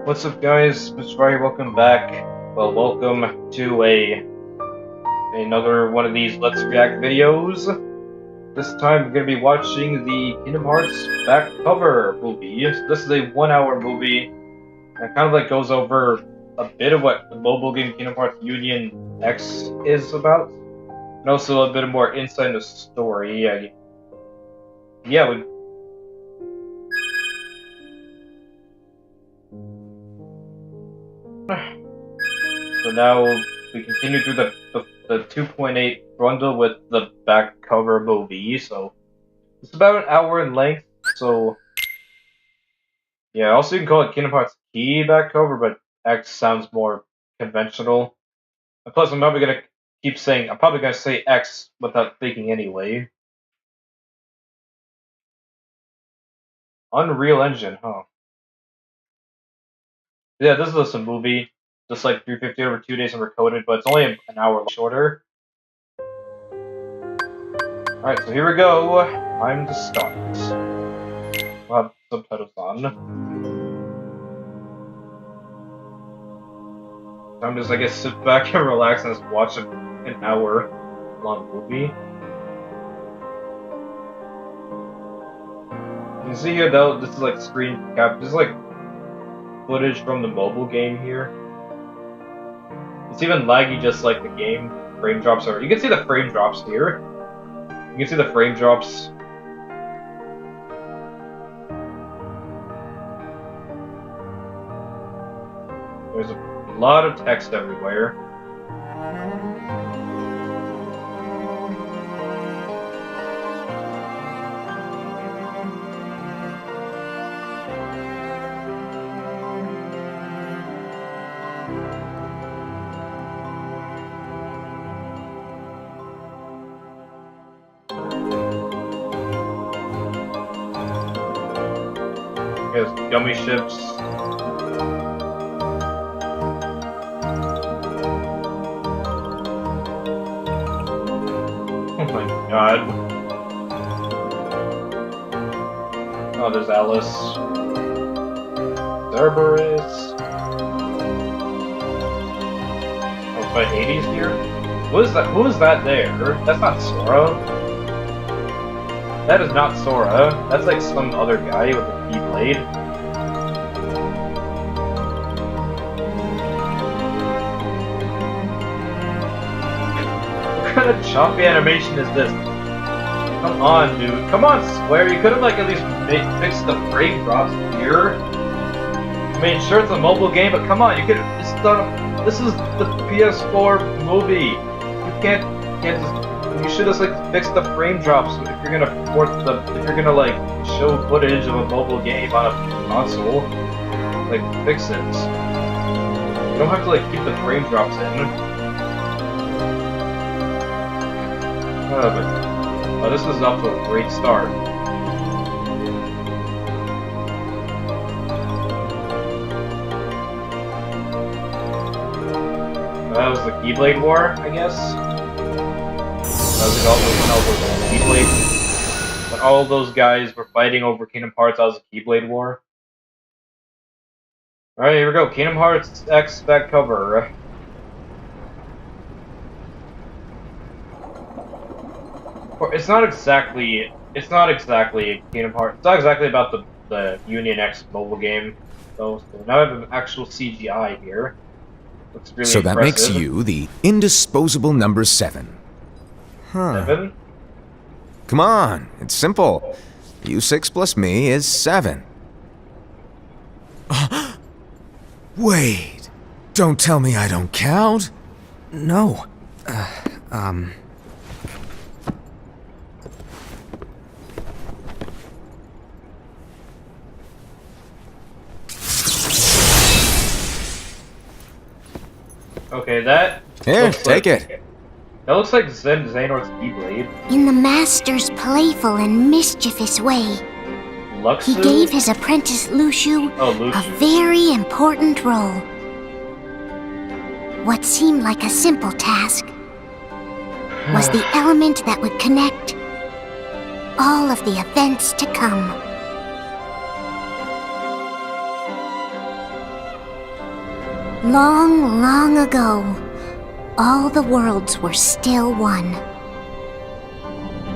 What's up, guys? Mr. Fire, welcome back. Well, welcome to another one of these Let's React videos. This time, we're going to be watching the Kingdom Hearts back cover movie. This is a 1-hour movie, and it kind of goes over a bit of what the mobile game Kingdom Hearts Union X is about, and also a bit more insight into the story. So now we continue through the 2.8 bundle with the back cover movie. So it's about an hour in length. So yeah, also you can call it Kingdom Hearts Key back cover, but X sounds more conventional. And plus, I'm probably gonna say X without thinking anyway. Unreal Engine, huh? Yeah, this is just a movie, just like 350 over 2 days and recoded, but it's only an hour shorter. Alright, so here we go. Time to start. We'll have subtitles on. I'm just, I guess, sit back and relax and just watch an hour-long movie. You can see here, though, this is like screen cap. This is like footage from the mobile game here. It's even laggy, just like the game. Frame drops are. You can see the frame drops here. You can see the frame drops. There's a lot of text everywhere. There's gummy ships. Oh my god. Oh, there's Alice. Cerberus. Oh, but Hades here? What is that? Who is that there? That's not Sora. That is not Sora. That's like some other guy with a Keyblade. What kind of choppy animation is this? Come on, dude. Come on, Square. You could have like at least fixed the frame drops here. I mean, sure it's a mobile game, but come on, you could have just done. This is the PS4 movie. You can't just. You should have like fixed the frame drops if you're gonna if you're gonna like show footage of a mobile game on a console. Like fix it. You don't have to like keep the frame drops in. But this is off to a great start. That was the Keyblade War, I guess. That was when all those guys were fighting over Kingdom Hearts. That was the Keyblade War. All right, here we go. Kingdom Hearts X back cover. It's not exactly Kingdom Hearts. It's not exactly about the Union X mobile game, though. So now I have an actual CGI here. Looks really so that impressive. Makes you the indisposable number 7. Huh. 7? Come on, it's simple. U6 plus me is 7. Wait, don't tell me I don't count. No. Okay, that. Here, take it. That looks like Xehanort's Keyblade. In the Master's playful and mischievous way, Luxu? he gave his apprentice Luxu a very important role. What seemed like a simple task was the element that would connect all of the events to come. Long, long ago, all the worlds were still one.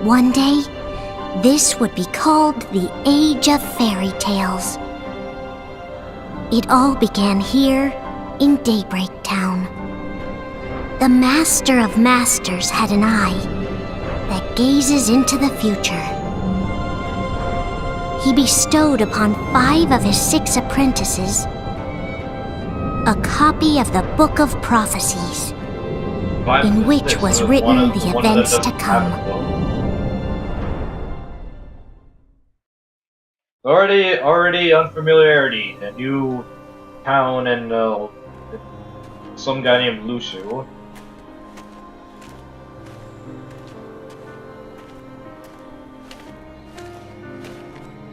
One day, this would be called the Age of Fairy Tales. It all began here in Daybreak Town. The Master of Masters had an eye that gazes into the future. He bestowed upon 5 of his 6 apprentices a copy of the Book of Prophecies, in which was written the events to come. Already unfamiliarity. A new town and some guy named Lushu.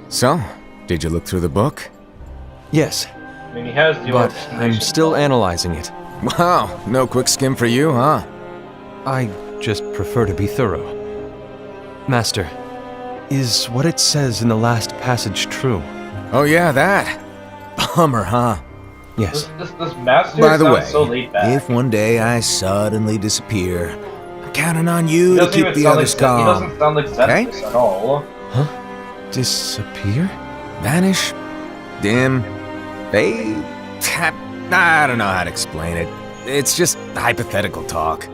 So, did you look through the book? Yes, I mean, he has the but I'm still analyzing it. Wow, no quick skim for you, huh? I just prefer to be thorough. Master, is what it says in the last passage true? Oh yeah, that. Bummer, huh? Yes. This master By the sounds way, so laid back. if one day I suddenly disappear, I'm counting on you He to doesn't keep even the sound others like calm. He doesn't sound like Xenopus at all. Disappear? Vanish? Dim? Fade? I don't know how to explain it. It's just hypothetical talk.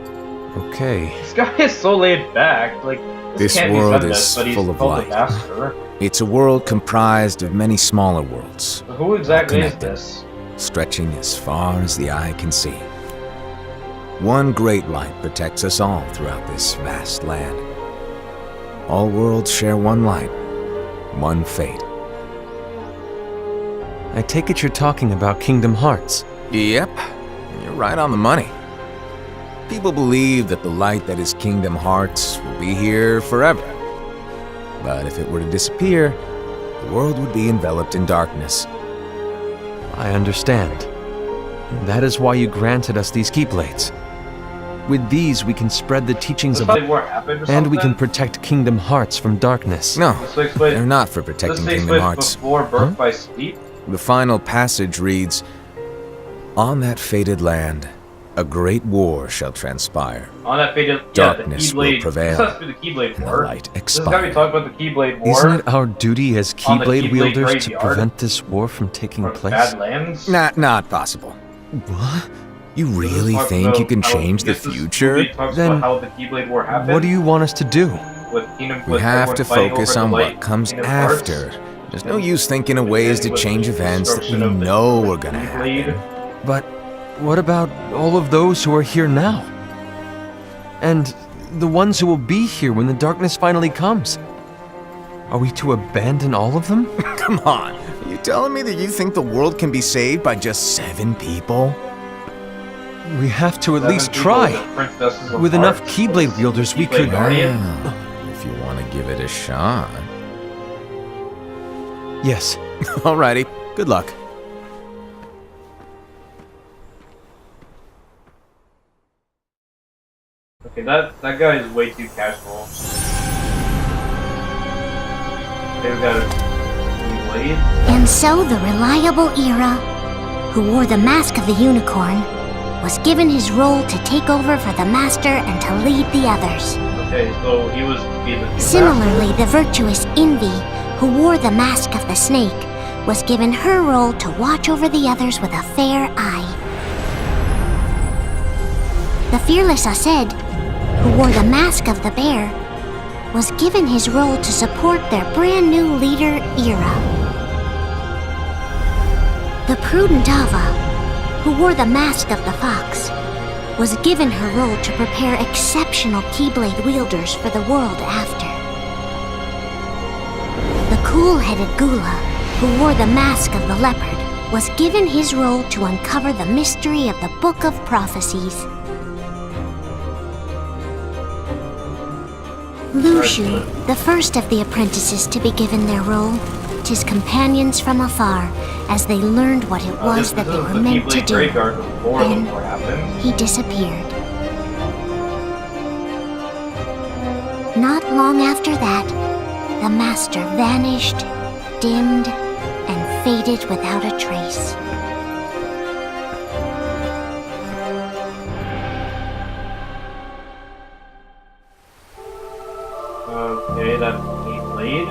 Okay. This guy is so laid back. Like, This can't world be Xenopus, is but he's full of called light. the Master. It's a world comprised of many smaller worlds, So who exactly is Connected. this? stretching as far as the eye can see. One great light protects us all throughout this vast land. All worlds share one light, one fate. I take it you're talking about Kingdom Hearts. Yep, you're right on the money. People believe that the light that is Kingdom Hearts will be here forever. But if it were to disappear, the world would be enveloped in darkness. I understand. That is why you granted us these Keyblades. With these, we can spread the teachings Does of Big War happen or and we can something? protect Kingdom Hearts from darkness. No, This takes place, they're not for this protecting takes Kingdom place Hearts. before Birth by Sleep? The final passage reads, "On that fated land, a great war shall transpire, On that fated Darkness the will Keyblade. prevail, This has to be the Keyblade and the War. light This has got to be expire." talking about the Keyblade War. Isn't it our duty as On the Keyblade Keyblade wielders to graveyard? prevent this war from taking Or place? Badlands? Not possible. What? You really Talks think about you can how- change the yes, this future? movie talks Then about how the Keyblade War happened. What do you want us to do? With Kingdom, We with have everyone to fighting focus over on the what light comes Kingdom Hearts. after. There's no use thinking of ways to With change the events that we destruction of the know are gonna Keyblade. happen. But what about all of those who are here now? And the ones who will be here when the darkness finally comes? Are we to abandon all of them? Come on, are you telling me that you think the world can be saved by just 7 people? We have to at 7 least people try. with princesses of With enough hearts. Keyblade wielders, we Keyblade could... Guardian? Well, if you want to give it a shot. Yes. Alrighty, good luck. Okay, that guy is way too casual. Okay, we got a Keyblade. And so the reliable Era, who wore the mask of the unicorn, was given his role to take over for the Master and to lead the others. Okay, so he was being the Similarly, the virtuous Envy, who wore the mask of the snake, was given her role to watch over the others with a fair eye. The fearless Aced, who wore the mask of the bear, was given his role to support their brand new leader, Era. The prudent Ava, who wore the mask of the fox, was given her role to prepare exceptional Keyblade wielders for the world after. The cool-headed Gula, who wore the mask of the leopard, was given his role to uncover the mystery of the Book of Prophecies. Lushu, the first of the apprentices to be given their role, his companions from afar as they learned what it was that they were meant to do. Graveyard before the Then war happened. he disappeared. Not long after that, the Master vanished, dimmed, and faded without a trace. Okay, that's a blade.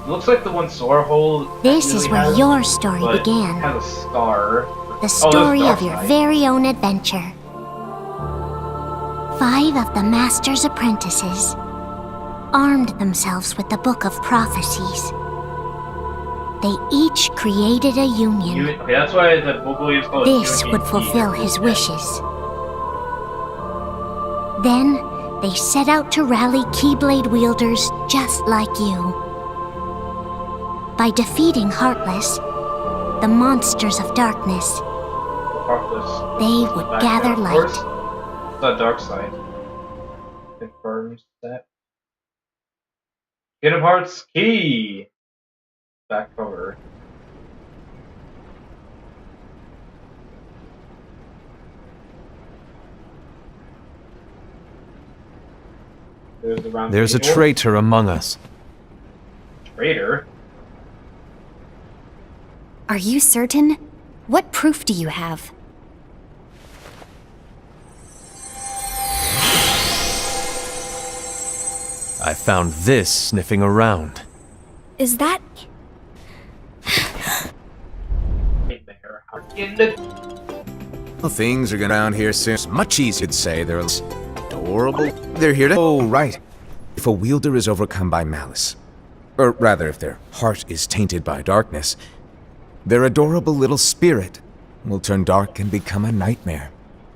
Looks like the one Sora holds. This is where your story but began. It has a scar. The story of your Darkseid. very own adventure. 5 of the Master's apprentices armed themselves with the Book of Prophecies. They each created a union. Okay, that's why the book is called This Union would fulfill Key. his wishes. Then, they set out to rally Keyblade wielders just like you. By defeating Heartless, the monsters of darkness, Heartless. they would Back gather then, of course. light. The dark side confirms that. Kingdom Hearts Key. Back cover. There's a traitor among us. Traitor? Are you certain? What proof do you have? I found this sniffing around. Is that... Nightmare. How in the Well, things are going down here soon. It's much easier to say they're adorable. They're here to... Oh, right. If a wielder is overcome by malice, or rather, if their heart is tainted by darkness, their adorable little spirit will turn dark and become a nightmare.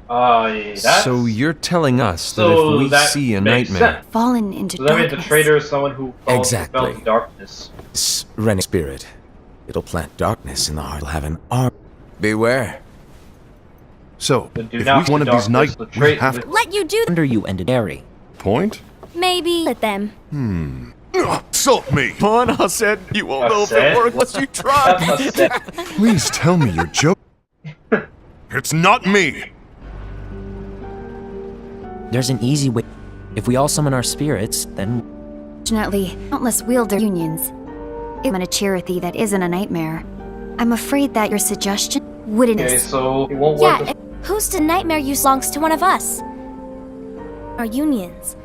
yeah, that's... So you're telling us that So if we that see a makes nightmare, sense. fallen into So that means darkness? the traitor is someone who falls Exactly. fell to darkness. this Rennie spirit, it'll plant darkness in the heart. It'll have an arm. Beware. So, Then do if not we one of these darkness, nights, the we trait- have the- to... Let you do Under you ended Airy. Point? Maybe let them. Insult me! Come on, Hassan, you won't know if it works unless you try. That's a set. Please tell me you're joking. It's not me! There's an easy way. If we all summon our spirits, then Fortunately, countless wielder unions. I'm a charity that isn't a nightmare. I'm afraid that your suggestion wouldn't... Okay, so it won't work. Yeah, who's to nightmare use belongs to one of us? Our unions.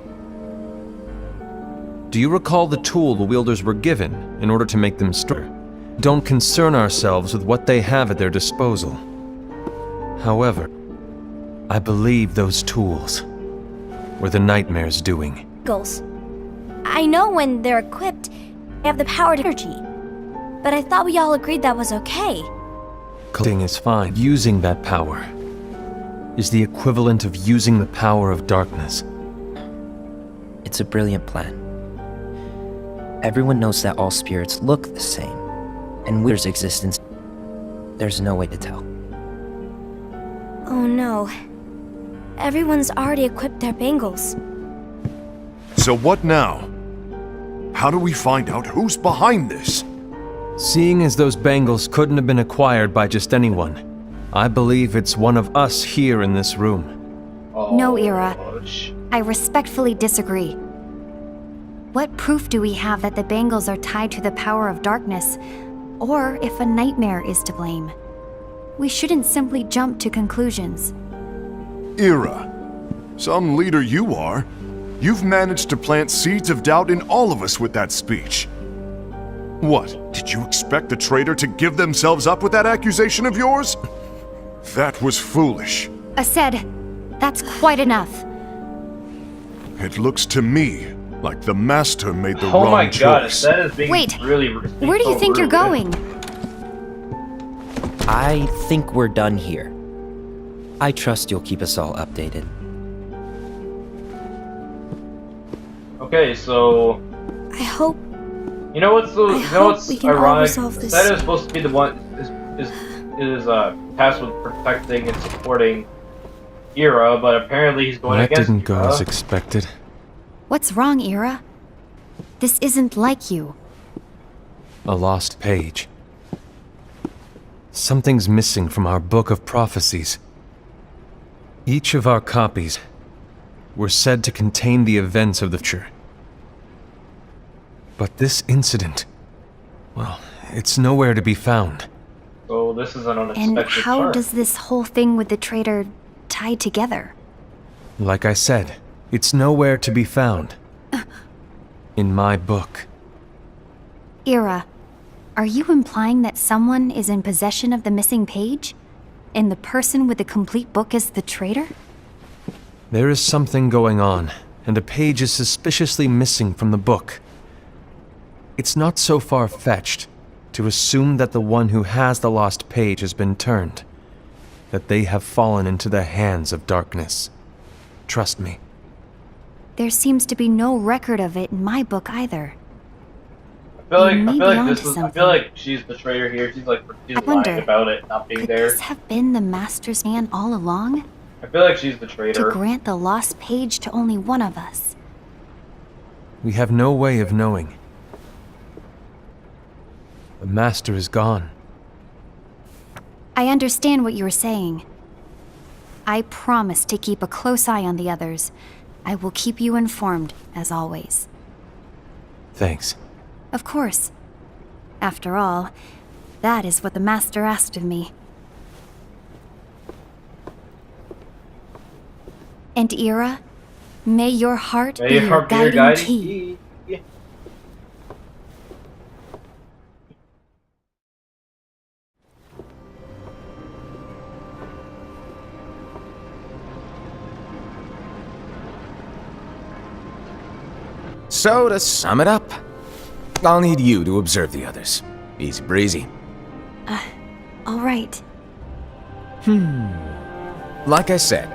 Do you recall the tool the wielders were given in order to make them stronger? Don't concern ourselves with what they have at their disposal. However, I believe those tools were the nightmare's doing. Goals. I know when they're equipped, they have the power to energy. But I thought we all agreed that was okay. Collecting is fine. Using that power is the equivalent of using the power of darkness. it's a brilliant plan. Everyone knows that all spirits look the same, and Weir's existence, there's no way to tell. Oh no. Everyone's already equipped their bangles. So what now? How do we find out who's behind this? Seeing as those bangles couldn't have been acquired by just anyone, I believe it's one of us here in this room. No, Ira. sh- I respectfully disagree. What proof do we have that the bangles are tied to the power of darkness, or if a nightmare is to blame? We shouldn't simply jump to conclusions. Ira, some leader you are. You've managed to plant seeds of doubt in all of us with that speech. What, did you expect the traitor to give themselves up with that accusation of yours? That was foolish. Ased, that's quite enough. It looks to me like the Master made the Oh wrong my god, choice. that is being Wait, really... Where do you so think you're rude. going? I think we're done here. I trust you'll keep us all updated. Okay, so... I hope You know what's I hope we can all ironic? resolve this. That is supposed to be the one is tasked with protecting and supporting Ira, but apparently he's going That against didn't go Ira. as expected. What's wrong, Ira? This isn't like you. A lost page. Something's missing from our book of prophecies. Each of our copies were said to contain the events of the future. But this incident, well, it's nowhere to be found. So this is an And unexpected how turn. does this whole thing with the traitor tie together? Like I said, It's nowhere to be found. In my book. Ira, are you implying that someone is in possession of the missing page? And the person with the complete book is the traitor? There is something going on, and a page is suspiciously missing from the book. It's not so far-fetched to assume that the one who has the lost page has been turned, that they have fallen into the hands of darkness. Trust me. There seems to be no record of it in my book either. I feel like she's the traitor here. She's lying about it not being Could there. this have been the Master's plan all along? I feel like she's the To traitor. grant the lost page to only one of us? We have no way of knowing. The Master is gone. I understand what you were saying. I promise to keep a close eye on the others. I will keep you informed, as always. Thanks. Of course. After all, that is what the Master asked of me. And Ira, may your heart be your guiding key. So, to sum it up, I'll need you to observe the others. Easy breezy. All right. Like I said,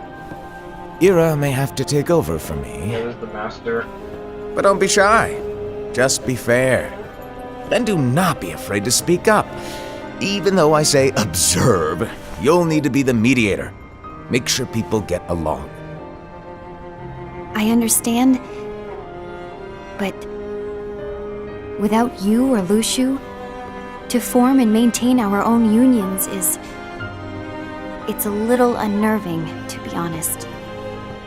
Ira may have to take over for me, There's the master. but don't be shy. Just be fair. And do not be afraid to speak up. Even though I say observe, you'll need to be the mediator. Make sure people get along. I understand. But without you or Luxu, to form and maintain our own unions is... It's a little unnerving, to be honest.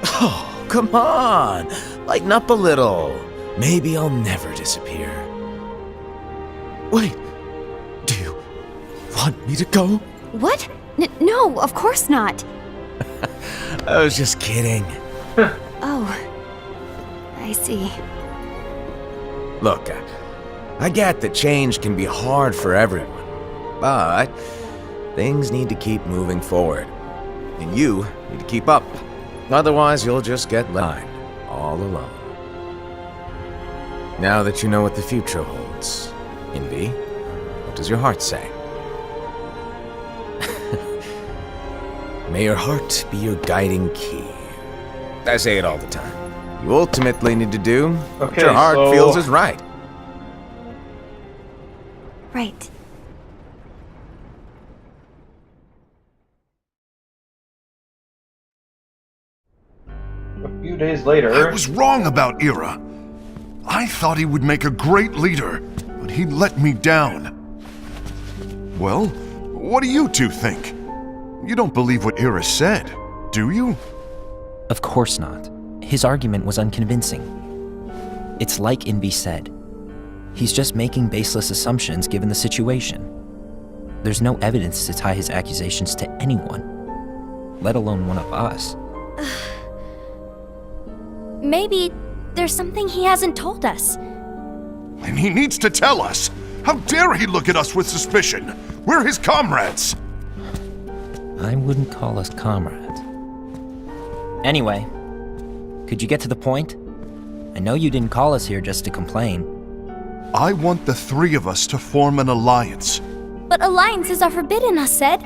Oh, come on! Lighten up a little. Maybe I'll never disappear. Wait, do you want me to go? What? No, of course not. I was just kidding. Oh, I see. Look, I get that change can be hard for everyone, but things need to keep moving forward. And you need to keep up. Otherwise, you'll just get left all alone. Now that you know what the future holds, Envy, what does your heart say? May your heart be your guiding key. I say it all the time. You ultimately need to do what Okay, your heart so- feels is right. Right. A few days later. I was wrong about Ira. I thought he would make a great leader, but he let me down. Well, what do you two think? You don't believe what Ira said, do you? Of course not. His argument was unconvincing. It's like Envy said. He's just making baseless assumptions given the situation. There's no evidence to tie his accusations to anyone, let alone one of us. Maybe there's something he hasn't told us. And he needs to tell us. How dare he look at us with suspicion? We're his comrades. I wouldn't call us comrades. Anyway, could you get to the point? I know you didn't call us here just to complain. I want the three of us to form an alliance. But alliances are forbidden, us said.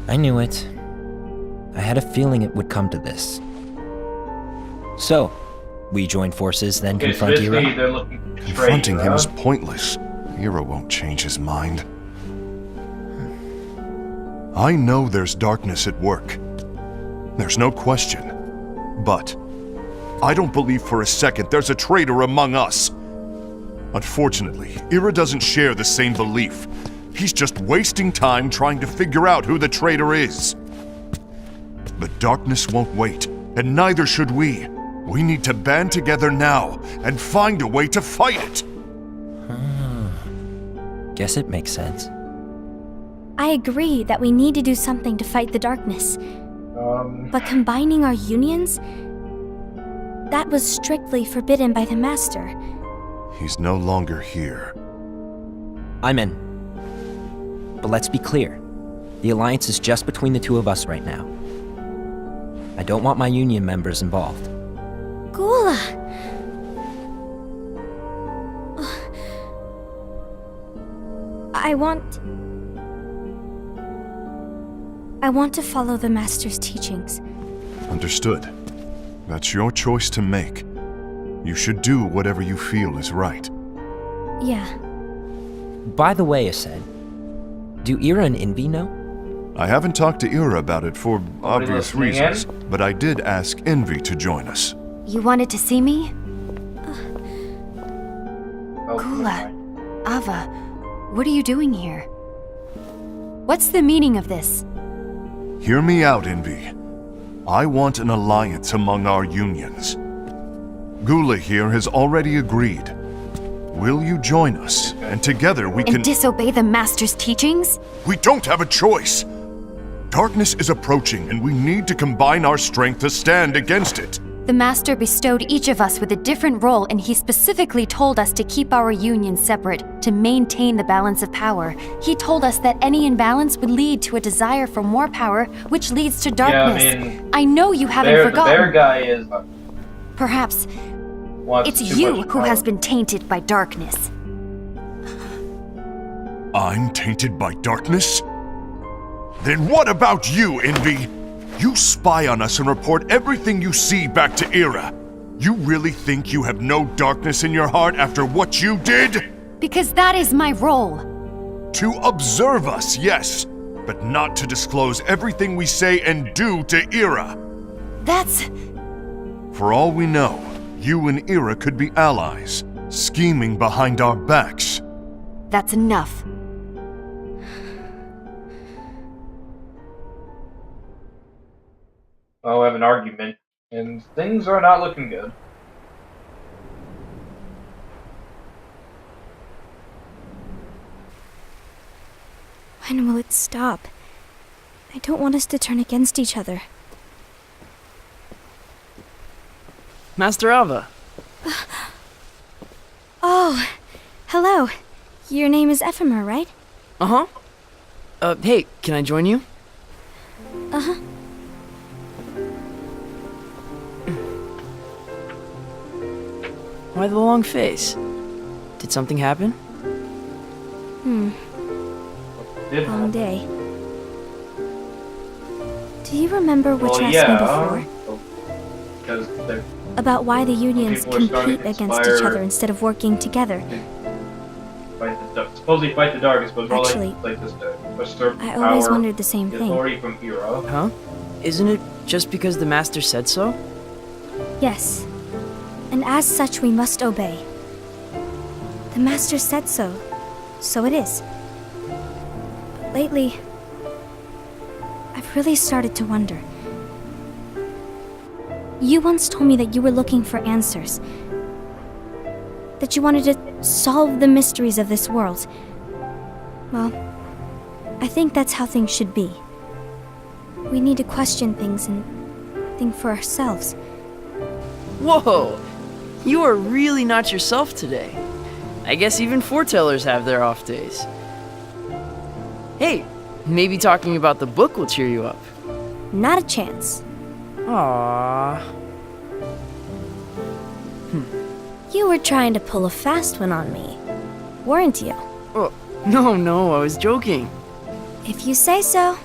I knew it. I had a feeling it would come to this. So, we join forces, then Okay, so confront this Ira? day they're looking to betray Confronting him Ira. is pointless. Ira won't change his mind. I know there's darkness at work. There's no question. But I don't believe for a second there's a traitor among us. Unfortunately, Ira doesn't share the same belief. He's just wasting time trying to figure out who the traitor is. But darkness won't wait, and neither should we. We need to band together now and find a way to fight it. Guess it makes sense. I agree that we need to do something to fight the darkness. But combining our unions? that was strictly forbidden by the Master. He's no longer here. I'm in. But let's be clear. The alliance is just between the two of us right now. I don't want my union members involved. Gula! I want to follow the Master's teachings. Understood. That's your choice to make. You should do whatever you feel is right. Yeah. By the way, Aced, do Ira and Envy know? I haven't talked to Ira about it for obvious listening in? reasons, but I did ask Envy to join us. You wanted to see me? Oh, Gula, Ava, what are you doing here? What's the meaning of this? Hear me out, Envy. I want an alliance among our unions. Gula here has already agreed. Will you join us? And together we can— And disobey the Master's teachings? We don't have a choice! Darkness is approaching, and we need to combine our strength to stand against it. The Master bestowed each of us with a different role, and he specifically told us to keep our union separate, to maintain the balance of power. He told us that any imbalance would lead to a desire for more power, which leads to darkness. Yeah, I mean, I know you haven't the forgotten. bear guy is Perhaps wants it's too you much who power. has been tainted by darkness. I'm tainted by darkness? Then what about you, Envy? You spy on us and report everything you see back to Ira. You really think you have no darkness in your heart after what you did? Because that is my role. To observe us, yes, but not to disclose everything we say and do to Ira. That's... For all we know, you and Ira could be allies, scheming behind our backs. that's enough. Oh, we have an argument, and things are not looking good. When will it stop? I don't want us to turn against each other. Master Ava. Oh, hello. Your name is Ephemer, right? Uh-huh. Hey, can I join you? Uh-huh. Why the long face? Did something happen? Did Long day. Do you remember what well, you asked yeah, me before? because they're About why the unions people are starting compete to against each conspire. other instead of working together. supposedly fight the darkness, but it's more Actually, like this to usurp I always power, wondered the same the thing. authority from Ira. Huh? Isn't it just because the Master said so? Yes. And as such, we must obey. The Master said so. So it is. But lately, I've really started to wonder. You once told me that you were looking for answers. That you wanted to solve the mysteries of this world. Well, I think that's how things should be. We need to question things and think for ourselves. Whoa! You are really not yourself today. I guess even foretellers have their off days. Hey, maybe talking about the book will cheer you up. Not a chance. Aww. You were trying to pull a fast one on me, weren't you? Oh, no, I was joking. If you say so.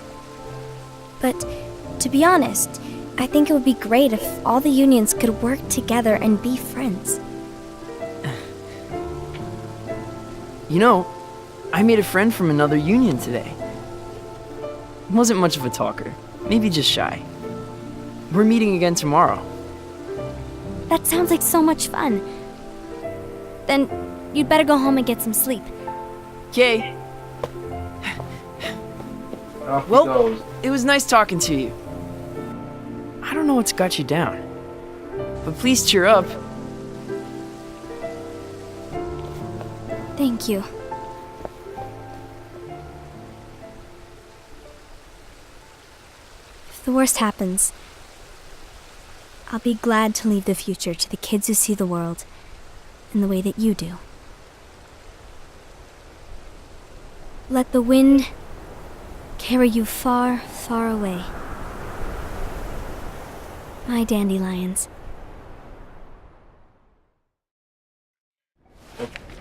But to be honest, I think it would be great if all the unions could work together and be friends. You know, I made a friend from another union today. Wasn't much of a talker, maybe just shy. We're meeting again tomorrow. That sounds like so much fun. Then you'd better go home and get some sleep. Okay, Off he well, goes. it was nice talking to you. I don't know what's got you down, but please cheer up. Thank you. If the worst happens, I'll be glad to leave the future to the kids who see the world in the way that you do. Let the wind carry you far, far away. My dandelions.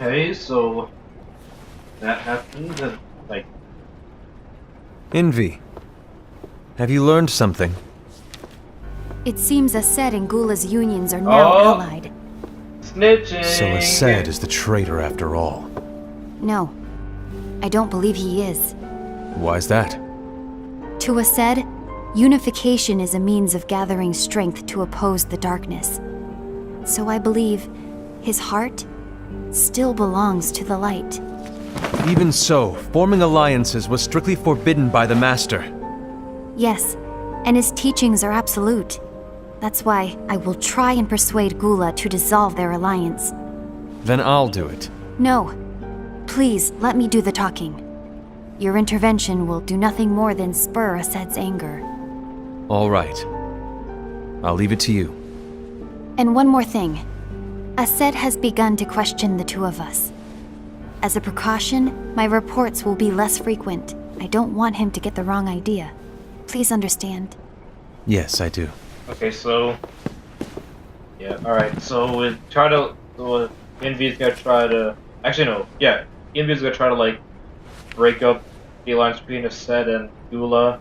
Okay, so that happened, and like, Envy, have you learned something? It seems Ased and Gula's unions are now Oh. allied. snitching. So Ased is the traitor after all. No, I don't believe he is. Why's that? To Ased, unification is a means of gathering strength to oppose the darkness. So I believe his heart still belongs to the light. Even so, forming alliances was strictly forbidden by the Master. Yes, and his teachings are absolute. That's why I will try and persuade Gula to dissolve their alliance. Then I'll do it. No, please let me do the talking. Your intervention will do nothing more than spur Ased's anger. All right. I'll leave it to you. And one more thing. Ased has begun to question the two of us. As a precaution, my reports will be less frequent. I don't want him to get the wrong idea. Please understand. Yes, I do. Okay, so yeah, all right. So we try to. So Envy's gonna try to. Actually, no. Yeah, Envy's gonna try to like break up the alliance between Ased and Gula.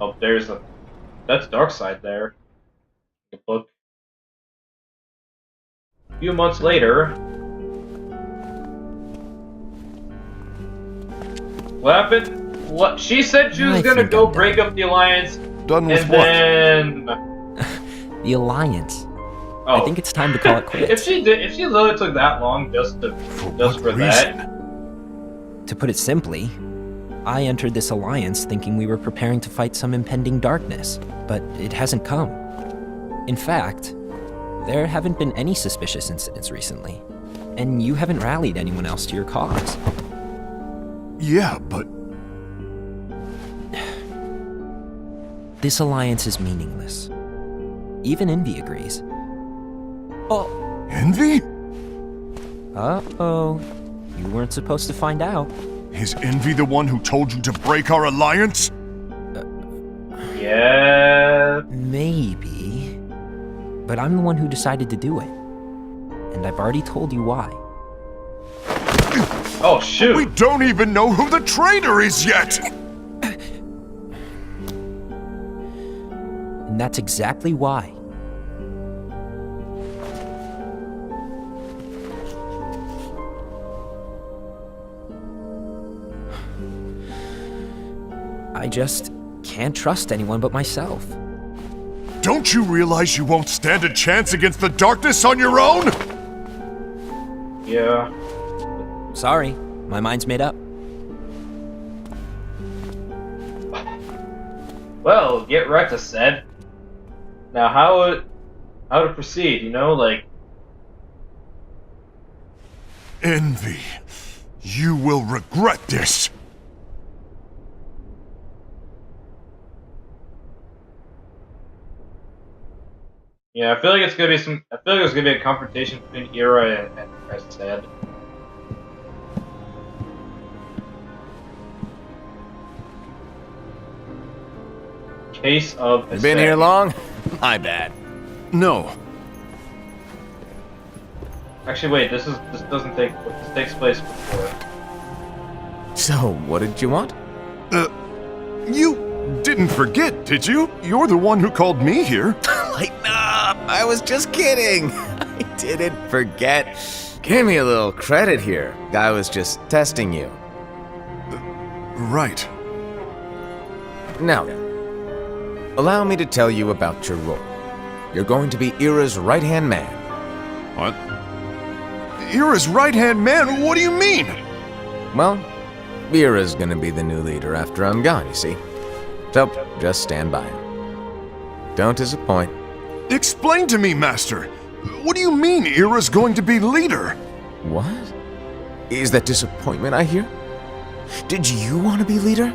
Oh, there's a. That's Darkseid there. The book. A few months later. What happened? What she said she was I gonna think go I'm break up the alliance, Done with and what? then. The Alliance. Oh. I think it's time to call it If quits. she literally took that long just For just what for reason? that. To put it simply, I entered this alliance thinking we were preparing to fight some impending darkness, but it hasn't come. In fact, there haven't been any suspicious incidents recently, and you haven't rallied anyone else to your cause. Yeah, but This alliance is meaningless. Even Envy agrees. Oh, Envy? uh-oh. You weren't supposed to find out. Is Envy the one who told you to break our alliance? Yeah. Maybe. But I'm the one who decided to do it. And I've already told you why. Oh shoot. We don't even know who the traitor is yet! And that's exactly why. I just can't trust anyone but myself. Don't you realize you won't stand a chance against the darkness on your own? Yeah. Sorry, my mind's made up. Well, get wrecked, Ased. Now how to proceed, you know, like Envy, you will regret this. yeah, I feel like it's gonna be some I feel like there's gonna be a confrontation between Ira and Ased. Case of You been Ased. here long? My bad. No. Actually wait, this doesn't take this takes place before. So, what did you want? You didn't forget, did you? You're the one who called me here. Lighten up! I was just kidding. I didn't forget. Give me a little credit here. I was just testing you. Right. Now then, allow me to tell you about your role. You're going to be Ira's right-hand man. What? Ira's right-hand man? What do you mean? Well, Ira's gonna be the new leader after I'm gone, you see. So, just stand by him. Don't disappoint. Explain to me, Master. What do you mean Ira's going to be leader? What? Is that disappointment I hear? Did you want to be leader?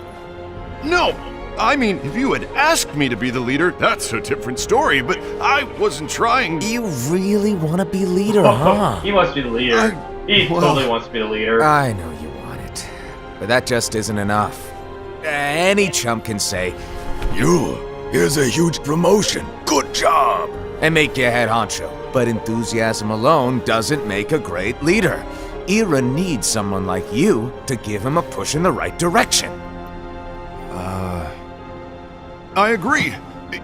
No! I mean, if you had asked me to be the leader, that's a different story, but I wasn't trying. You really want to be leader, huh? He wants to be the leader. He totally wants to be the leader. I know you want it, but that just isn't enough. Any chump can say, here's a huge promotion, good job, and make you head honcho. But enthusiasm alone doesn't make a great leader. Ira needs someone like you to give him a push in the right direction. I agree.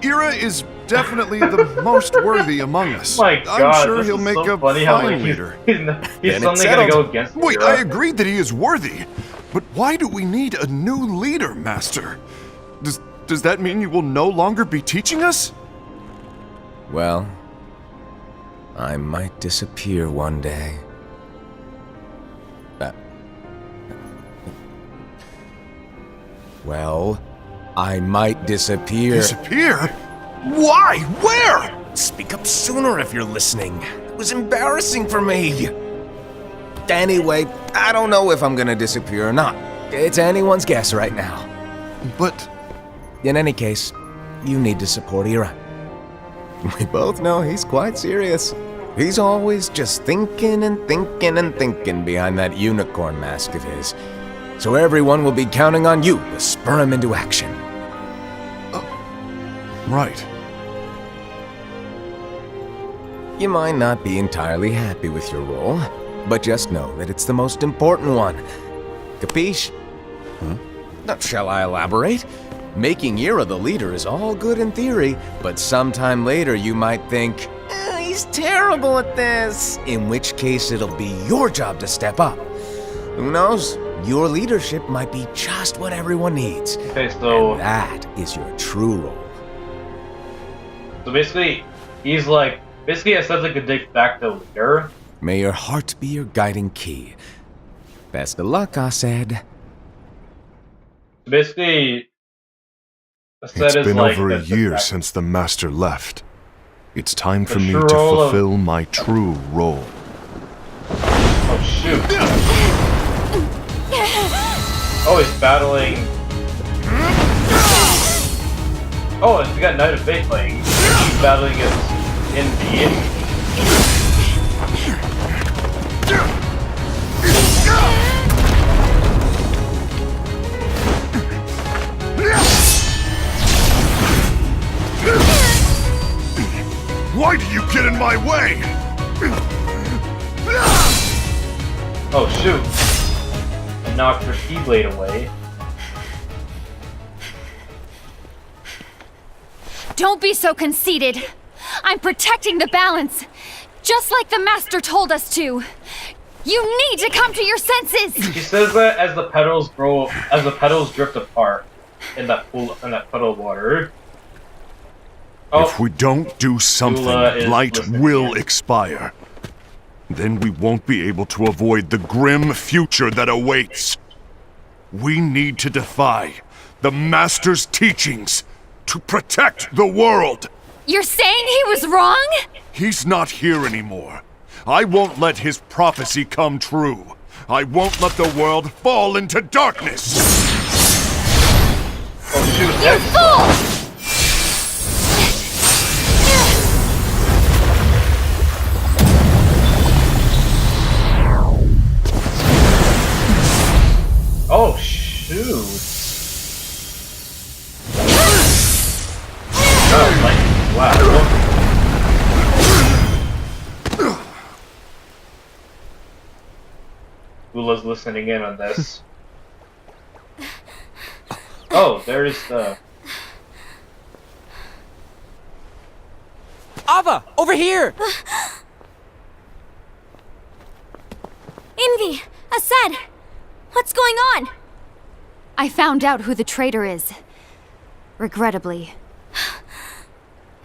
Ira is definitely the most worthy among us. My God, I'm sure this he'll is make so a funny how, fine like, leader. He's Then it's suddenly gonna go settled. against Wait, Ira. I agree that he is worthy, but why do we need a new leader, Master? Does that mean you will no longer be teaching us? Well, I might disappear one day. Well, I might disappear. Disappear? Why? Where? Speak up sooner if you're listening. It was embarrassing for me. Anyway, I don't know if I'm gonna disappear or not. It's anyone's guess right now. But In any case, you need to support Ira. We both know he's quite serious. He's always just thinking and thinking and thinking behind that unicorn mask of his. So everyone will be counting on you to spur him into action. right. You might not be entirely happy with your role, but just know that it's the most important one. Capiche? Shall I elaborate? Making Ira the leader is all good in theory, but sometime later you might think, he's terrible at this. In which case it'll be your job to step up. Who knows? Your leadership might be just what everyone needs. Okay, so And that is your true role. basically, he's like it sounds like a de facto leader. May your heart be your guiding key. Best of luck, Asaad. Basically, Asaad It's is been like over a the year fact- since the Master left. It's time The for me true to role of- fulfill my true role. Oh shoot! Oh, he's battling. Oh, and we got Knight of Fate playing. He's battling against Envy. Why do you get in my way? Oh shoot! I knocked her Keyblade away. Don't be so conceited. I'm protecting the balance, just like the Master told us to. You need to come to your senses. He says that as the petals drift apart in that pool, in that puddle of water. Oh, If we don't do something, Zula is light listening will again. expire. Then we won't be able to avoid the grim future that awaits. We need to defy the Master's teachings to protect the world. You're saying he was wrong? He's not here anymore. I won't let his prophecy come true. I won't let the world fall into darkness. oh shoot! You fool! Oh shoot! Oh, like, wow. Ula's listening in on this. Oh, there's the. Ava, over here! Envy! Asaad! What's going on? I found out who the traitor is. Regrettably.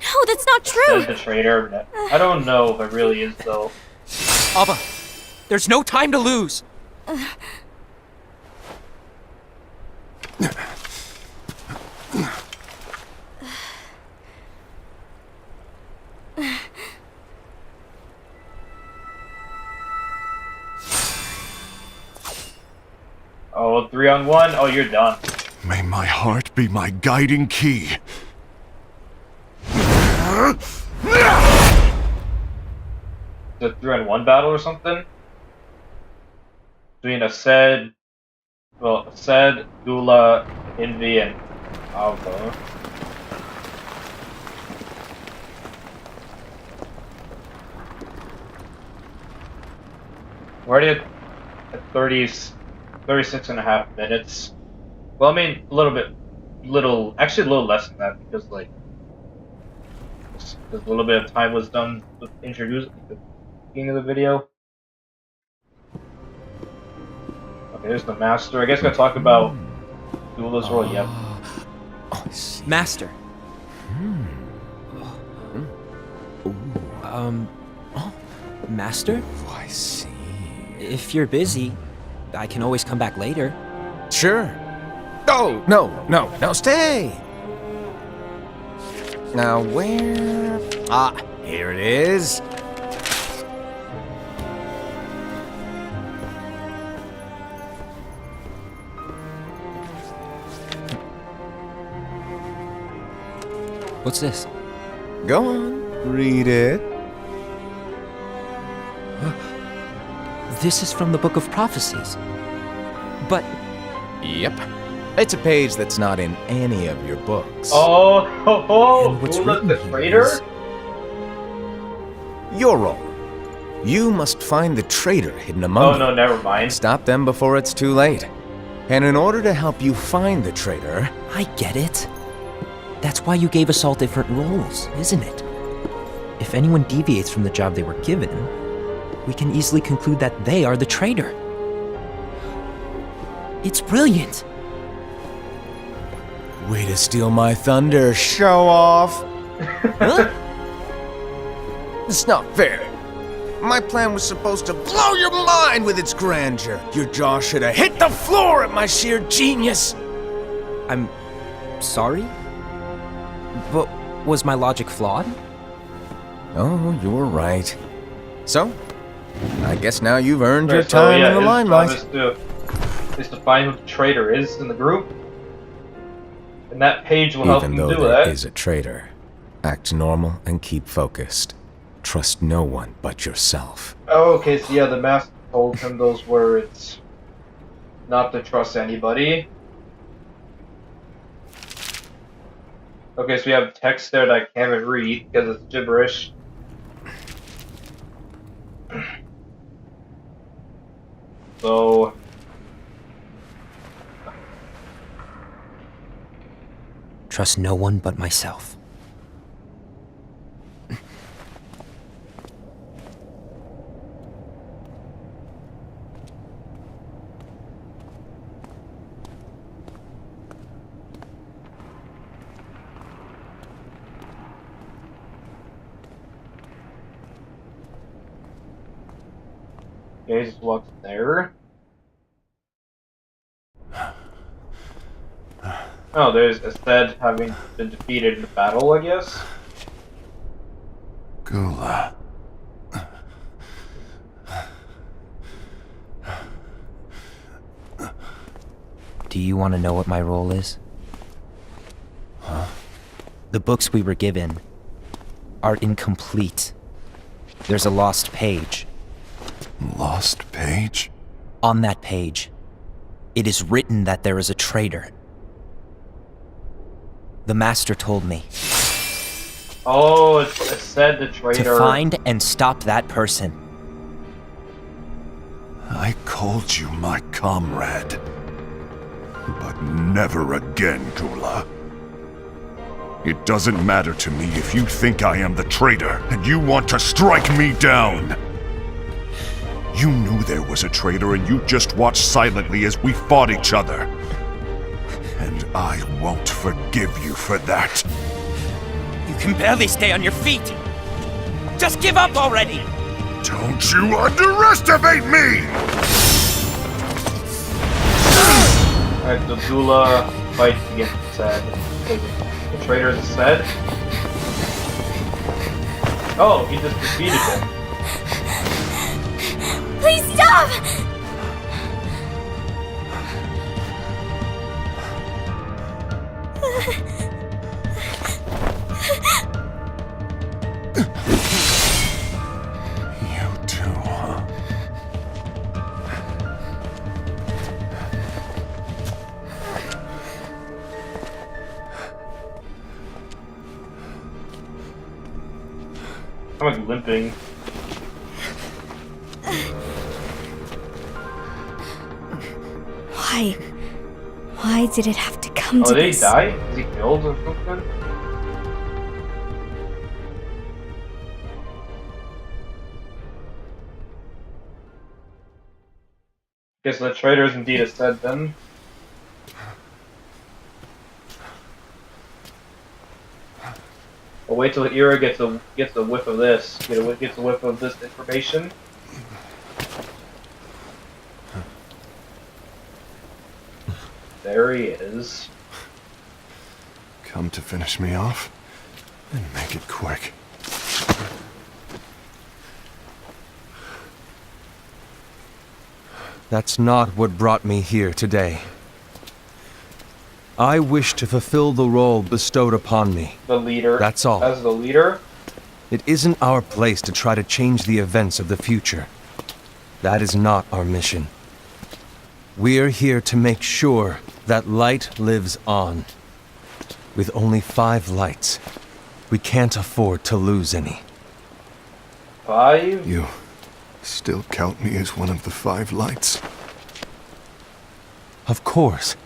No, that's not true! The traitor. I don't know if it really is though. Ava, there's no time to lose. Oh, 3-on-1? Oh, you're done. May my heart be my guiding key. Is it a 3-on-1 battle or something? Between Aced, Dula, Envy, and Alva. We're already at 36 and a half minutes. Well, I mean, actually a little less than that, because, like, a little bit of time was done with introducing the beginning of the video. Okay, here's the Master. I guess I'm gonna talk about Dula's role, yep. Master. Master? Oh, I see. If you're busy, I can always come back later. Sure. Oh, no, stay! Now, where... Ah, here it is. What's this? Go on, read it. This is from the Book of Prophecies. But Yep. It's a page that's not in any of your books. And what's Dula's written the here traitor? is- Your role. You must find the traitor hidden among Oh them. no, never mind. Stop them before it's too late. And in order to help you find the traitor, I get it. That's why you gave us all different roles, isn't it? If anyone deviates from the job they were given, we can easily conclude that they are the traitor. It's brilliant. way to steal my thunder, show off. Huh? It's not fair. My plan was supposed to blow your mind with its grandeur. Your jaw should have hit the floor at my sheer genius. I'm sorry? But was my logic flawed? Oh, you were right. So, I guess now you've earned your Right, so, time yeah, in the his limelight. job is to find who the traitor is in the group. And that page will help Even him though do there that. is a traitor, act normal and keep focused. Trust no one but yourself. Oh, okay, so yeah, the master told him those words. Not to trust anybody. Okay, so we have text there that I can't even read because it's gibberish. So... Trust no one but myself. Okay, he just walks there. Oh, there's Aced having been defeated in the battle, I guess. Gula. Do you want to know what my role is? Huh? The books we were given are incomplete. There's a lost page. Lost page? On that page, it is written that there is a traitor. The Master told me Oh, it said the traitor. to find and stop that person. I called you my comrade. But never again, Gula. It doesn't matter to me if you think I am the traitor and you want to strike me down. You knew there was a traitor and you just watched silently as we fought each other. And I won't forgive you for that. You can barely stay on your feet. Just give up already. Don't you underestimate me! Alright, so Dula fights against Aced. The traitor is Aced. Oh, he just defeated him. Please stop! I'm like limping. Why? Why did it have to come Oh, to did he this? die? Is he killed or something? Guess the traitor is indeed a said then. Well, wait till Ira gets a whiff of this. Gets a whiff of this information. There he is. Come to finish me off? And make it quick. That's not what brought me here today. I wish to fulfill the role bestowed upon me. The leader. That's all. As the leader. It isn't our place to try to change the events of the future. That is not our mission. We're here to make sure that light lives on. With only 5 lights, we can't afford to lose any. 5? You still count me as one of the 5 lights? Of course.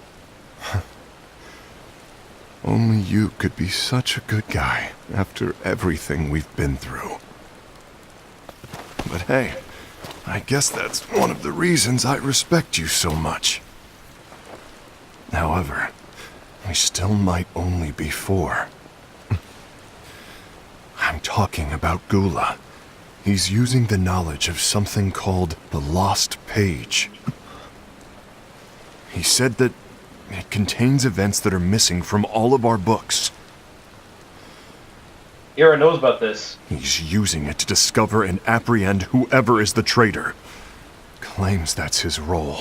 Only you could be such a good guy after everything we've been through. But hey, I guess that's one of the reasons I respect you so much. However, we still might only be 4. I'm talking about Gula. He's using the knowledge of something called the Lost Page. He said that it contains events that are missing from all of our books. Ira knows about this. He's using it to discover and apprehend whoever is the traitor. Claims that's his role.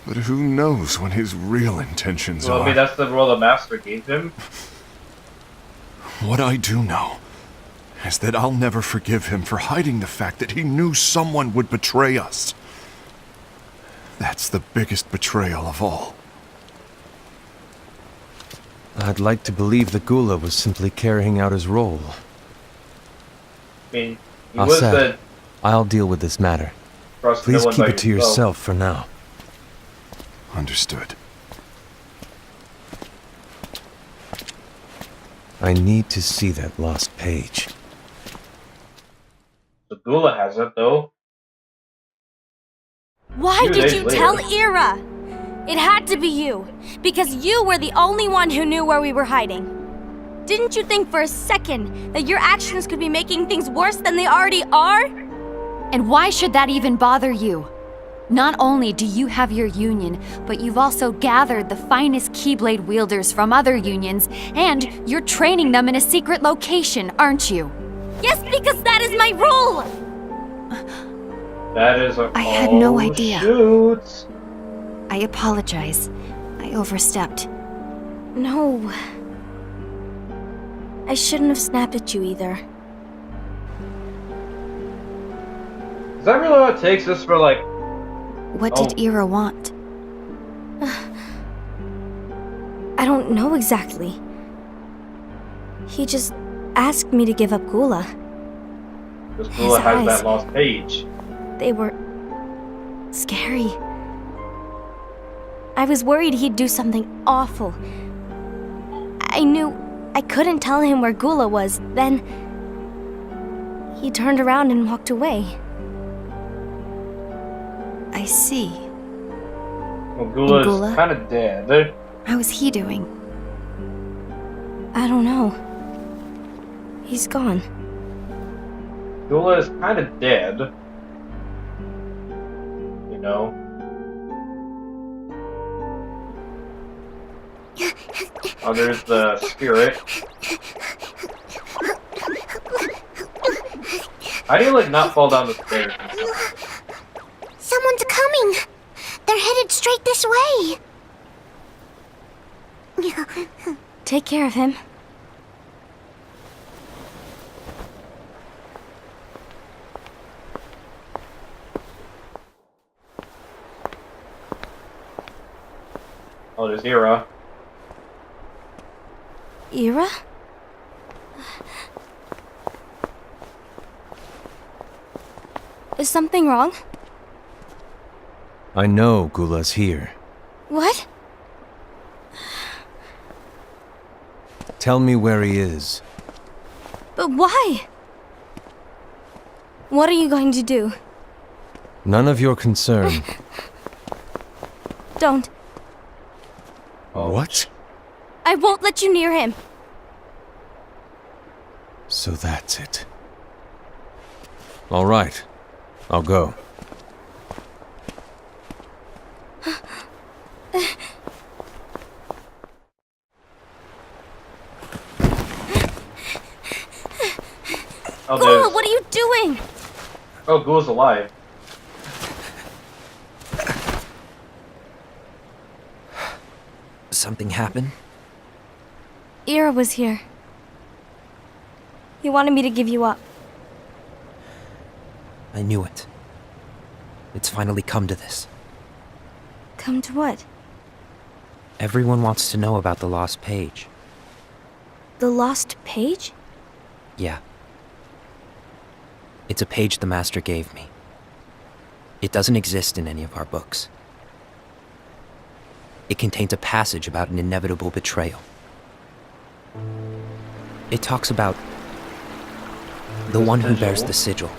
But who knows what his real intentions Well, I are? mean, that's the role the master gave him. What I do know is that I'll never forgive him for hiding the fact that he knew someone would betray us. That's the biggest betrayal of all. I'd like to believe that Gula was simply carrying out his role. I mean, he was Asad, said, I'll deal with this matter. trust Please no one keep but it to yourself for now. Understood. I need to see that lost page. The Gula has it, though. Why Few did days you later. tell Ira? It had to be you, because you were the only one who knew where we were hiding. Didn't you think for a second that your actions could be making things worse than they already are? And why should that even bother you? Not only do you have your union, but you've also gathered the finest Keyblade wielders from other unions, and you're training them in a secret location, aren't you? Yes, because that is my role! That is a. I had no Oh, idea. Shoot. I apologize. I overstepped. No. I shouldn't have snapped at you either. Is that really what it takes? Just for like. What did Ira want? I don't know exactly. He just asked me to give up Gula. This Gula His has eyes. that lost page. They were scary. I was worried he'd do something awful. I knew I couldn't tell him where Gula was. Then he turned around and walked away. I see. Well, Gula's Gula? kind of dead. How is he doing? I don't know. He's gone. Gula is kind of dead. You know? Oh, there's the spirit. How do you, like, not fall down the stairs? Someone's coming! They're headed straight this way! Take care of him. Oh, there's Ira. Ira? Is something wrong? I know Gula's here. What? Tell me where he is. But why? What are you going to do? None of your concern. Don't. What? I won't let you near him. So that's it. All right. I'll go. Oh, Gula, there's... what are you doing? Oh, Gula's alive. Something happened? Ira was here. He wanted me to give you up. I knew it. It's finally come to this. Come to what? Everyone wants to know about the lost page. The lost page? Yeah. It's a page the Master gave me. It doesn't exist in any of our books. It contains a passage about an inevitable betrayal. It talks about the one who bears the sigil.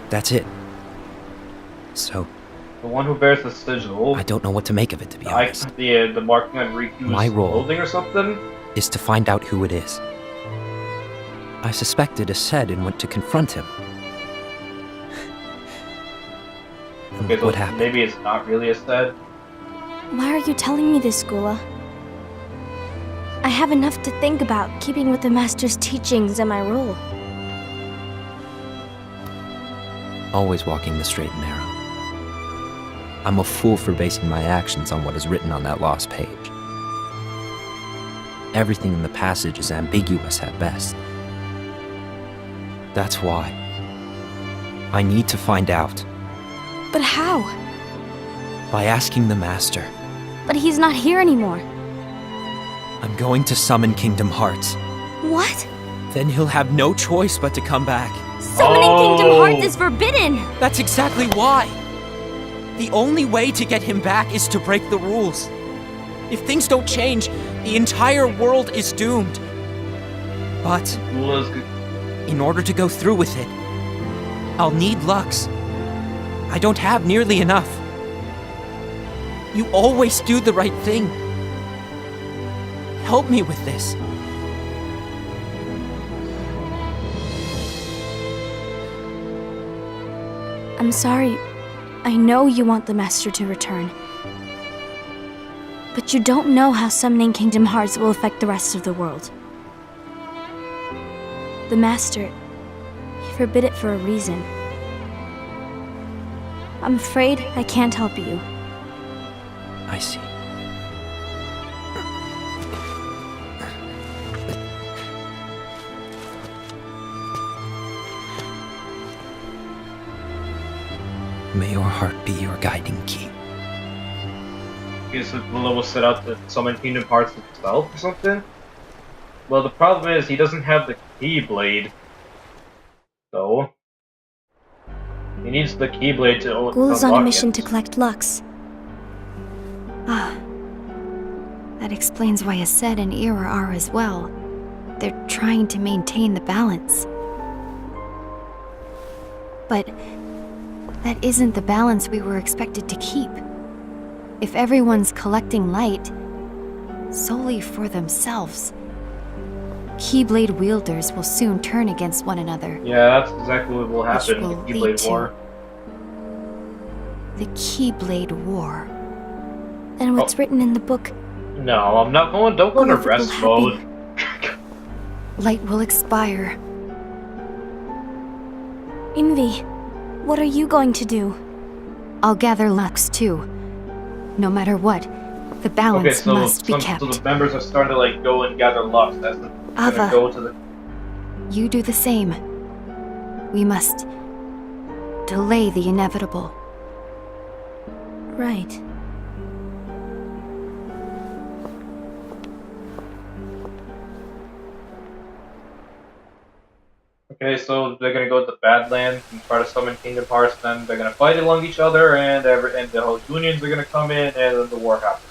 That's it. So, The one who bears the sigil. I don't know what to make of it, to be honest. The marking on Riku's My role clothing or something? is to find out who it is. I suspected Aced and went to confront him. And Okay, look so what happened. maybe it's not really Aced. Why are you telling me this, Gula? I have enough to think about, keeping with the Master's teachings and my role. Always walking the straight and narrow. I'm a fool for basing my actions on what is written on that lost page. Everything in the passage is ambiguous at best. That's why. I need to find out. But how? By asking the Master. But he's not here anymore. I'm going to summon Kingdom Hearts. What? Then he'll have no choice but to come back. Summoning Kingdom Hearts is forbidden! That's exactly why! The only way to get him back is to break the rules. If things don't change, the entire world is doomed. But Gula's in order to go through with it, I'll need Lux. I don't have nearly enough. You always do the right thing. Help me with this. I'm sorry. I know you want the Master to return. But you don't know how summoning Kingdom Hearts will affect the rest of the world. The Master, he forbid it for a reason. I'm afraid I can't help you. I see. May your heart be your guiding key. Okay, so Gula will set out to summon Kingdom Hearts himself or something? Well, the problem is he doesn't have the Keyblade. So... he needs the Keyblade to Gula's on a unlock mission it. to collect Lux. Ah. That explains why Aced and Ira are as well. They're trying to maintain the balance. But that isn't the balance we were expected to keep. If everyone's collecting light solely for themselves, Keyblade wielders will soon turn against one another. Yeah, that's exactly what will happen will in the lead Keyblade to- War. The Keyblade War. And what's written in the book, No, I'm not going. Don't go into Gula rest will mode. Light will expire. Envy, what are you going to do? I'll gather Lux too. No matter what, the balance Okay, so must be kept. so the members are starting to like go and gather Lux. That's the, Ava. gonna go to the. You do the same. We must delay the inevitable. Right. Okay, so they're gonna go to the Badlands and try to summon Kingdom Hearts. Then they're gonna fight along each other, and the whole unions are gonna come in, and then the war happens.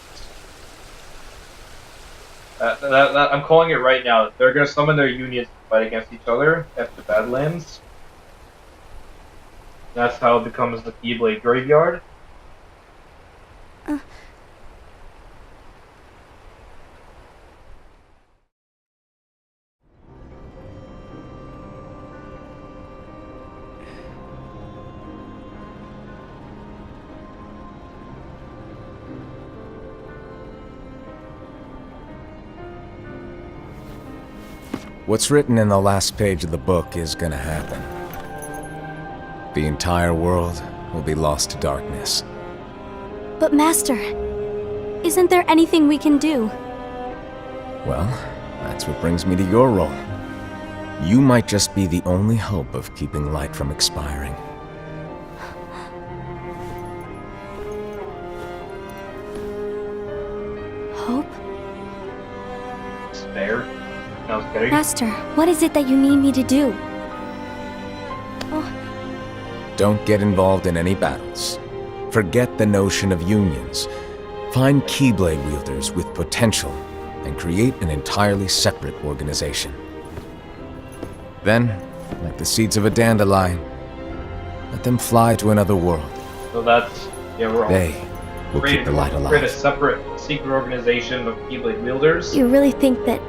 I'm calling it right now. They're gonna summon their unions to fight against each other at the Badlands. That's how it becomes the Keyblade Graveyard. What's written in the last page of the book is gonna happen. The entire world will be lost to darkness. But Master, isn't there anything we can do? Well, that's what brings me to your role. You might just be the only hope of keeping light from expiring. Hope? Spare? No, I was kidding. Master, what is it that you need me to do? Don't get involved in any battles. Forget the notion of unions. Find Keyblade wielders with potential and create an entirely separate organization. Then, like the seeds of a dandelion, let them fly to another world. So that's, yeah, we're all They will keep the light create a alive. separate secret organization of Keyblade wielders. You really think that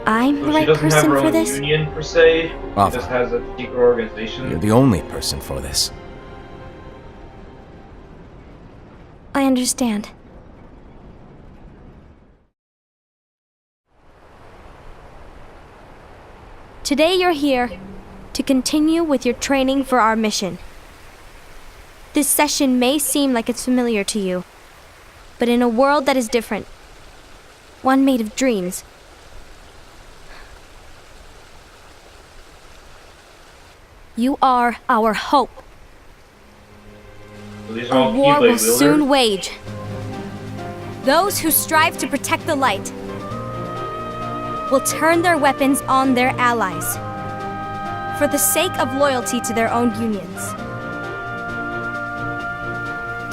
I'm So the she right doesn't have person her for own this? union per se. She Ava, just has a secret organization. you're the only person for this. I understand. Today you're here to continue with your training for our mission. This session may seem like it's familiar to you, but in a world that is different, one made of dreams, you are our hope. So these are A all war Keyblade will wielders. soon wage. Those who strive to protect the light will turn their weapons on their allies for the sake of loyalty to their own unions.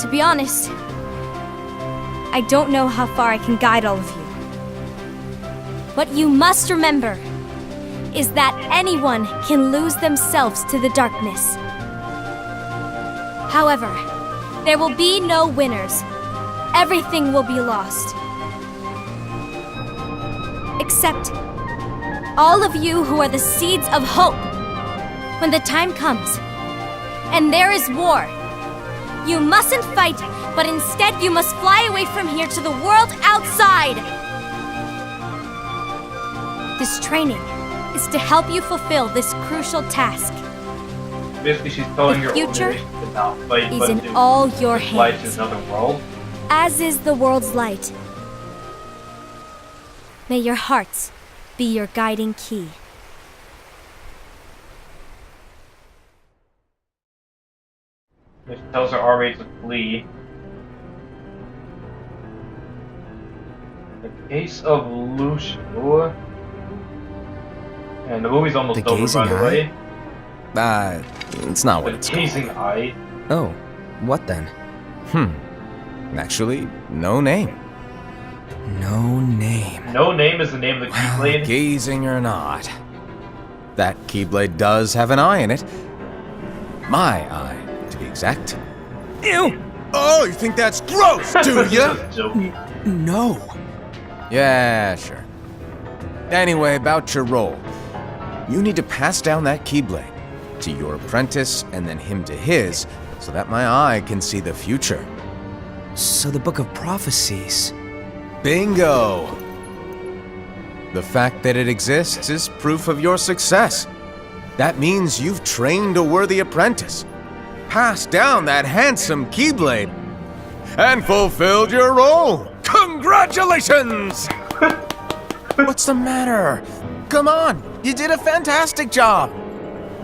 To be honest, I don't know how far I can guide all of you. What you must remember is that anyone can lose themselves to the darkness. However, there will be no winners. Everything will be lost. Except all of you who are the seeds of hope. When the time comes, and there is war, you mustn't fight, but instead you must fly away from here to the world outside. This training is to help you fulfill this crucial task. Basically, she's telling The your future organization to not fight, is but in to all your fly to hands, another world. as is the world's light. May your hearts be your guiding key. She tells her army to flee. The case of Lucio. And the movie's almost The over, Gazing by the Eye? way. It's not what The it's Gazing called. Eye. Oh, what then? Actually, no name. No name. No name is the name of the Well, Keyblade. gazing or not, that Keyblade does have an eye in it. My eye, to be exact. Ew! Oh, you think that's gross, do ya? Just joking. No. Yeah, sure. Anyway, about your role. You need to pass down that Keyblade to your apprentice and then him to his, so that my eye can see the future. So the Book of Prophecies. Bingo! The fact that it exists is proof of your success. That means you've trained a worthy apprentice, passed down that handsome Keyblade, and fulfilled your role. Congratulations! What's the matter? Come on, you did a fantastic job.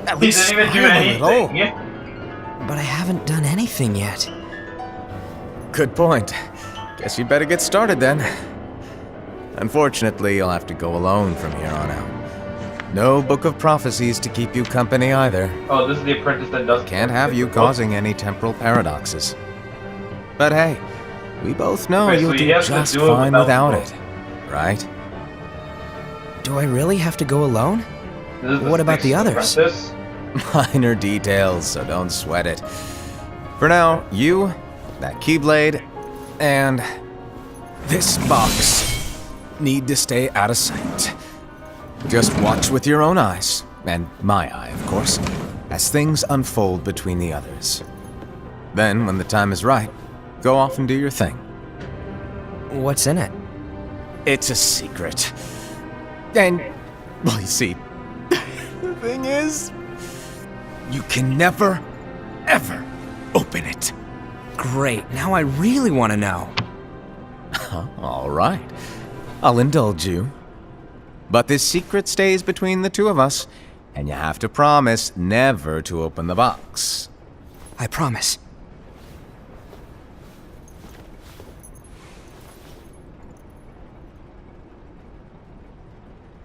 At He least didn't even do smile a little. anything. But I haven't done anything yet. Good point. Guess you better get started then. Unfortunately, you'll have to go alone from here on out. No book of prophecies to keep you company either. Oh, this is the apprentice that does. Can't have you causing any temporal paradoxes. But hey, we both know Okay, so you'll he do has to just do it fine without without the it, right? Do I really have to go alone? This is What about the sixth others? apprentice. Minor details, so don't sweat it. For now, you, that Keyblade, and this box need to stay out of sight. Just watch with your own eyes, and my eye, of course, as things unfold between the others. Then, when the time is right, go off and do your thing. What's in it? It's a secret. And, well, you see, the thing is, you can never, ever open it. Great, now I really want to know. All right, I'll indulge you. But this secret stays between the two of us, and you have to promise never to open the box. I promise.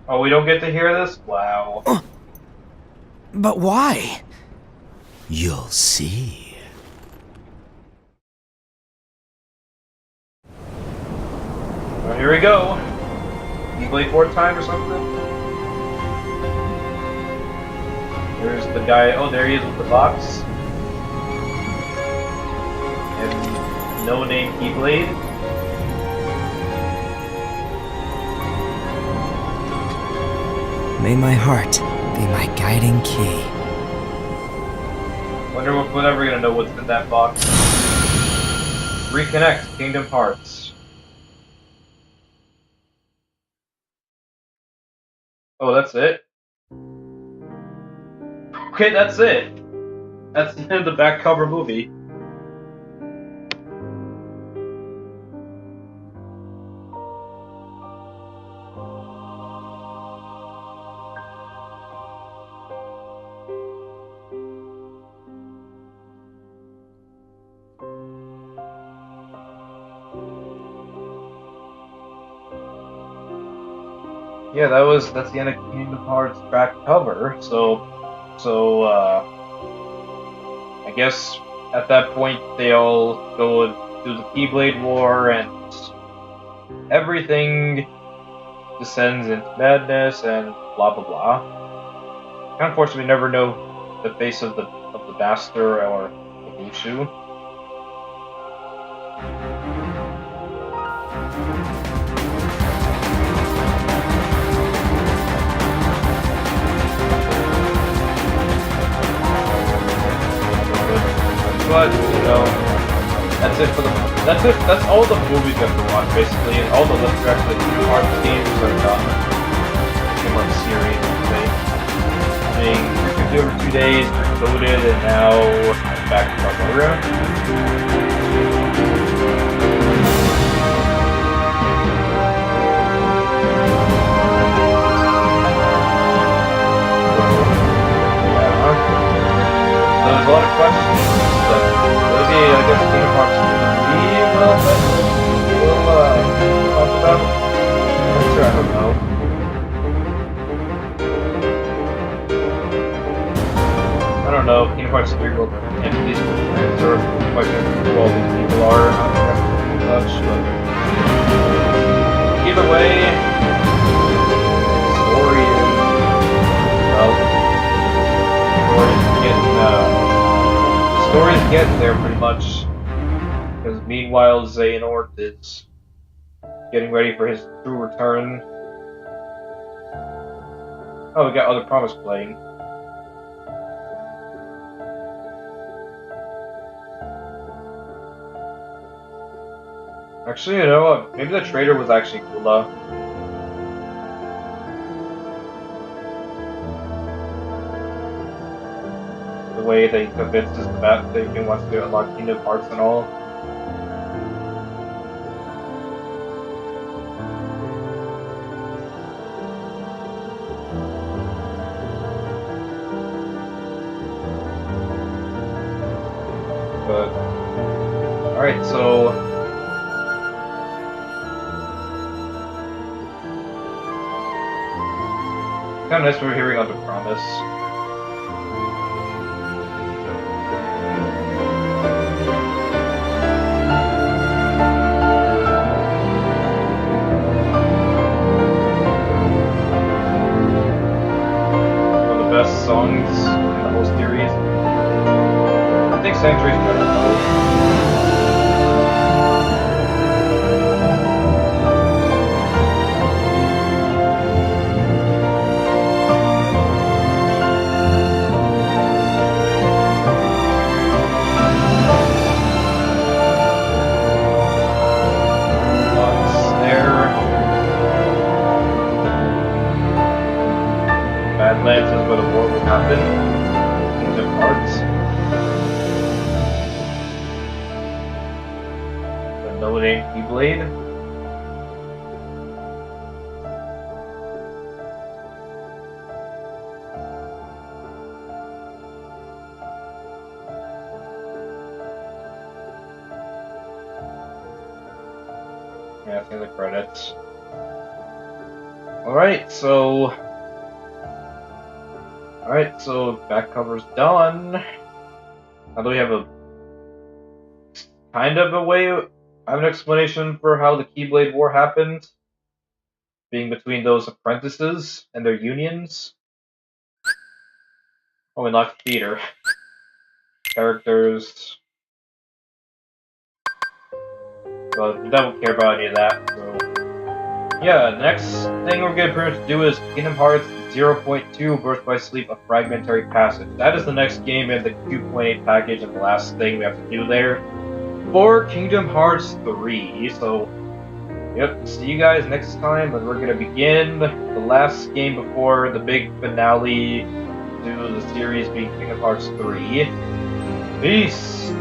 Oh, we don't get to hear this? Wow. But why? You'll see. Well, here we go. You play 4th time or something? There's the guy. Oh, there he is with the box. And no name Keyblade. May my heart be my guiding key. Wonder if we're ever gonna know what's in that box. Reconnect Kingdom Hearts. Oh, that's it? Okay, that's it. That's the end of the back cover movie. Yeah, that's the end of Kingdom Hearts back cover. So I guess at that point they all go and do the Keyblade War, and everything descends into madness and blah blah blah. Unfortunately, we never know the face of the Master or the Mushu. But you know, that's it for that's all the movies you have to watch basically, and all the lists are actually Kingdom Hearts games are done. Kingdom Hearts series, I mean, 350 over 2 days, loaded, and now back to Barbara. There's a lot of questions, but maybe I guess Kingdom Hearts 3 we'll talk about. I'm sure, I don't know. I don't know, Kingdom Hearts 3 will end these answer questions who all these people are, not such, but either way, story is, well, story's getting there pretty much, because meanwhile Xehanort is getting ready for his true return. Oh, we got Other Promise playing. Actually, you know what? Maybe the traitor was actually Gula. The way they convinced us that he wants to unlock Kingdom Hearts and all. But alright, so kind kind of nice we're hearing on the promise. One of the best songs in the whole series. I think Sanctuary's better though. Badlands is where the war will happen. Kingdom Hearts. The Notre Dame Keyblade. Yeah, I see the credits. Alright, so back cover's done. Now do we have a kind of a way, I have an explanation for how the Keyblade War happened, being between those apprentices and their unions. Oh, we locked theater. Characters. Well, we don't care about any of that, so. Yeah, the next thing we're gonna pretty much do is Kingdom Hearts 0.2 Birth by Sleep, a Fragmentary Passage. That is the next game in the 2.8 package and the last thing we have to do there for Kingdom Hearts 3. So, yep, see you guys next time when we're going to begin the last game before the big finale to the series being Kingdom Hearts 3. Peace!